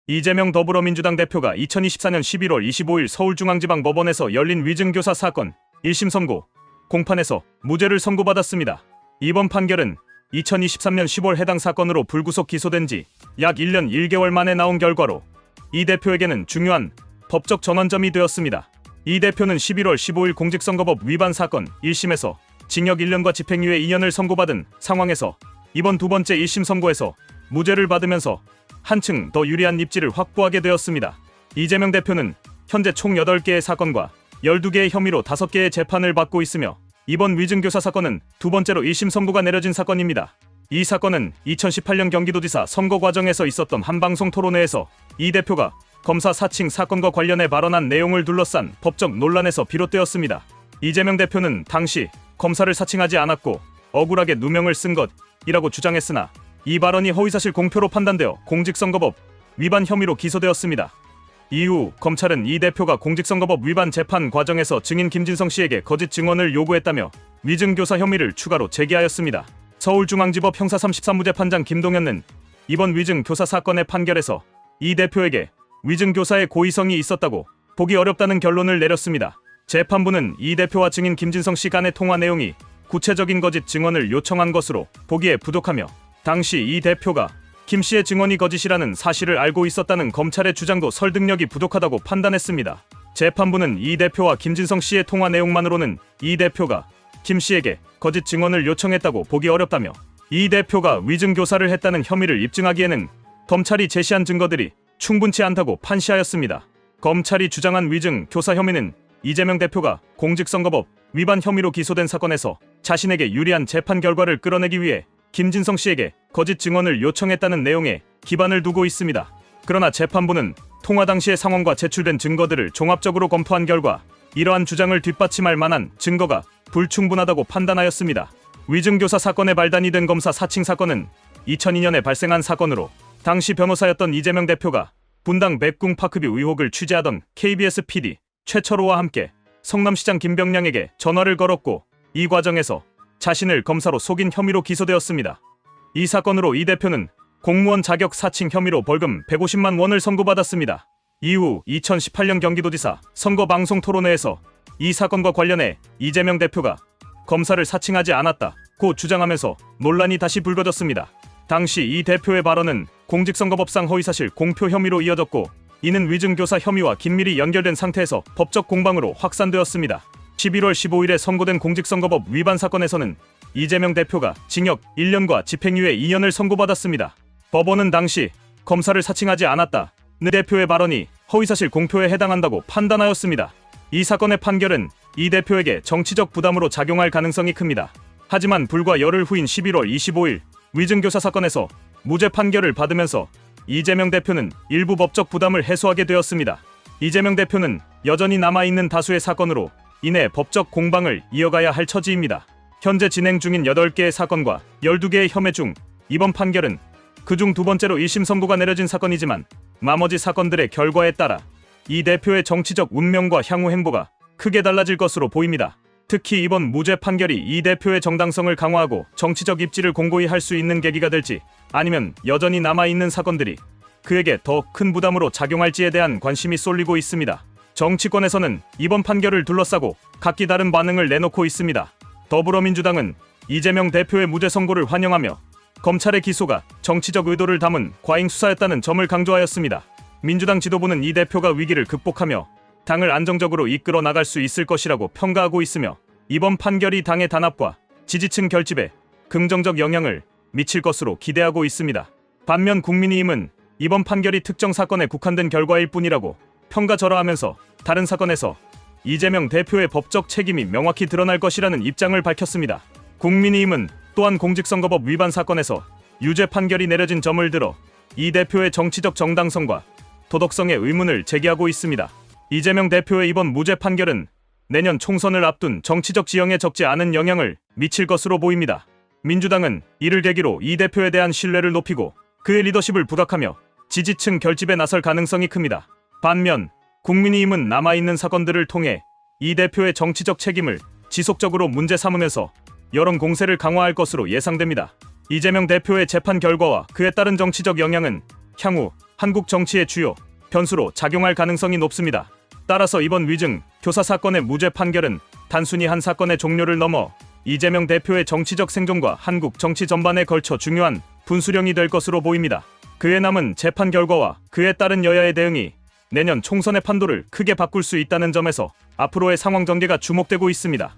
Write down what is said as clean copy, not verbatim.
이재명 더불어민주당 대표가 2024년 11월 25일 서울중앙지방법원에서 열린 위증교사 사건 1심 선고 공판에서 무죄를 선고받았습니다. 이번 판결은 2023년 10월 해당 사건으로 불구속 기소된 지 약 1년 1개월 만에 나온 결과로 이 대표에게는 중요한 법적 전환점이 되었습니다. 이 대표는 11월 15일 공직선거법 위반 사건 1심에서 징역 1년과 집행유예 2년을 선고받은 상황에서 이번 두 번째 1심 선고에서 무죄를 받으면서 한층 더 유리한 입지를 확보하게 되었습니다. 이재명 대표는 현재 총 8개의 사건과 12개의 혐의로 5개의 재판을 받고 있으며 이번 위증교사 사건은 두 번째로 1심 선고가 내려진 사건입니다. 이 사건은 2018년 경기도지사 선거 과정에서 있었던 한 방송 토론회에서 이 대표가 검사 사칭 사건과 관련해 발언한 내용을 둘러싼 법적 논란에서 비롯되었습니다. 이재명 대표는 당시 검사를 사칭하지 않았고 억울하게 누명을 쓴 것이라고 주장했으나 이 발언이 허위사실 공표로 판단되어 공직선거법 위반 혐의로 기소되었습니다. 이후 검찰은 이 대표가 공직선거법 위반 재판 과정에서 증인 김진성 씨에게 거짓 증언을 요구했다며 위증교사 혐의를 추가로 제기하였습니다. 서울중앙지법 형사 33무 재판장 김동현은 이번 위증교사 사건의 판결에서 이 대표에게 위증교사의 고의성이 있었다고 보기 어렵다는 결론을 내렸습니다. 재판부는 이 대표와 증인 김진성 씨 간의 통화 내용이 구체적인 거짓 증언을 요청한 것으로 보기에 부족하며 당시 이 대표가 김 씨의 증언이 거짓이라는 사실을 알고 있었다는 검찰의 주장도 설득력이 부족하다고 판단했습니다. 재판부는 이 대표와 김진성 씨의 통화 내용만으로는 이 대표가 김 씨에게 거짓 증언을 요청했다고 보기 어렵다며 이 대표가 위증교사를 했다는 혐의를 입증하기에는 검찰이 제시한 증거들이 충분치 않다고 판시하였습니다. 검찰이 주장한 위증교사 혐의는 이재명 대표가 공직선거법 위반 혐의로 기소된 사건에서 자신에게 유리한 재판 결과를 끌어내기 위해 김진성 씨에게 거짓 증언을 요청했다는 내용에 기반을 두고 있습니다. 그러나 재판부는 통화 당시의 상황과 제출된 증거들을 종합적으로 검토한 결과 이러한 주장을 뒷받침할 만한 증거가 불충분하다고 판단하였습니다. 위증교사 사건의 발단이 된 검사 사칭 사건은 2002년에 발생한 사건으로 당시 변호사였던 이재명 대표가 분당 백궁파크뷰 의혹을 취재하던 KBS PD 최철호와 함께 성남시장 김병량에게 전화를 걸었고 이 과정에서 자신을 검사로 속인 혐의로 기소되었습니다. 이 사건으로 이 대표는 공무원 자격 사칭 혐의로 벌금 150만 원을 선고받았습니다. 이후 2018년 경기도지사 선거 방송 토론회에서 이 사건과 관련해 이재명 대표가 검사를 사칭하지 않았다고 주장하면서 논란이 다시 불거졌습니다. 당시 이 대표의 발언은 공직선거법상 허위사실 공표 혐의로 이어졌고 이는 위증교사 혐의와 긴밀히 연결된 상태에서 법적 공방으로 확산되었습니다. 11월 15일에 선고된 공직선거법 위반 사건에서는 이재명 대표가 징역 1년과 집행유예 2년을 선고받았습니다. 법원은 당시 검사를 사칭하지 않았다 느 대표의 발언이 허위사실 공표에 해당한다고 판단하였습니다. 이 사건의 판결은 이 대표에게 정치적 부담으로 작용할 가능성이 큽니다. 하지만 불과 열흘 후인 11월 25일 위증교사 사건에서 무죄 판결을 받으면서 이재명 대표는 일부 법적 부담을 해소하게 되었습니다. 이재명 대표는 여전히 남아있는 다수의 사건으로 인해 법적 공방을 이어가야 할 처지입니다. 현재 진행 중인 8개의 사건과 12개의 혐의 중 이번 판결은 그중 두 번째로 1심 선고가 내려진 사건이지만 나머지 사건들의 결과에 따라 이 대표의 정치적 운명과 향후 행보가 크게 달라질 것으로 보입니다. 특히 이번 무죄 판결이 이 대표의 정당성을 강화하고 정치적 입지를 공고히 할 수 있는 계기가 될지 아니면 여전히 남아있는 사건들이 그에게 더 큰 부담으로 작용할지에 대한 관심이 쏠리고 있습니다. 정치권에서는 이번 판결을 둘러싸고 각기 다른 반응을 내놓고 있습니다. 더불어민주당은 이재명 대표의 무죄 선고를 환영하며 검찰의 기소가 정치적 의도를 담은 과잉 수사였다는 점을 강조하였습니다. 민주당 지도부는 이 대표가 위기를 극복하며 당을 안정적으로 이끌어 나갈 수 있을 것이라고 평가하고 있으며 이번 판결이 당의 단합과 지지층 결집에 긍정적 영향을 미칠 것으로 기대하고 있습니다. 반면 국민의힘은 이번 판결이 특정 사건에 국한된 결과일 뿐이라고 평가절하하면서 다른 사건에서 이재명 대표의 법적 책임이 명확히 드러날 것이라는 입장을 밝혔습니다. 국민의힘은 또한 공직선거법 위반 사건에서 유죄 판결이 내려진 점을 들어 이 대표의 정치적 정당성과 도덕성에 의문을 제기하고 있습니다. 이재명 대표의 이번 무죄 판결은 내년 총선을 앞둔 정치적 지형에 적지 않은 영향을 미칠 것으로 보입니다. 민주당은 이를 계기로 이 대표에 대한 신뢰를 높이고 그의 리더십을 부각하며 지지층 결집에 나설 가능성이 큽니다. 반면 국민의힘은 남아있는 사건들을 통해 이 대표의 정치적 책임을 지속적으로 문제 삼으면서 여론 공세를 강화할 것으로 예상됩니다. 이재명 대표의 재판 결과와 그에 따른 정치적 영향은 향후 한국 정치의 주요 변수로 작용할 가능성이 높습니다. 따라서 이번 위증 교사 사건의 무죄 판결은 단순히 한 사건의 종료를 넘어 이재명 대표의 정치적 생존과 한국 정치 전반에 걸쳐 중요한 분수령이 될 것으로 보입니다. 그의 남은 재판 결과와 그에 따른 여야의 대응이 내년 총선의 판도를 크게 바꿀 수 있다는 점에서 앞으로의 상황 전개가 주목되고 있습니다.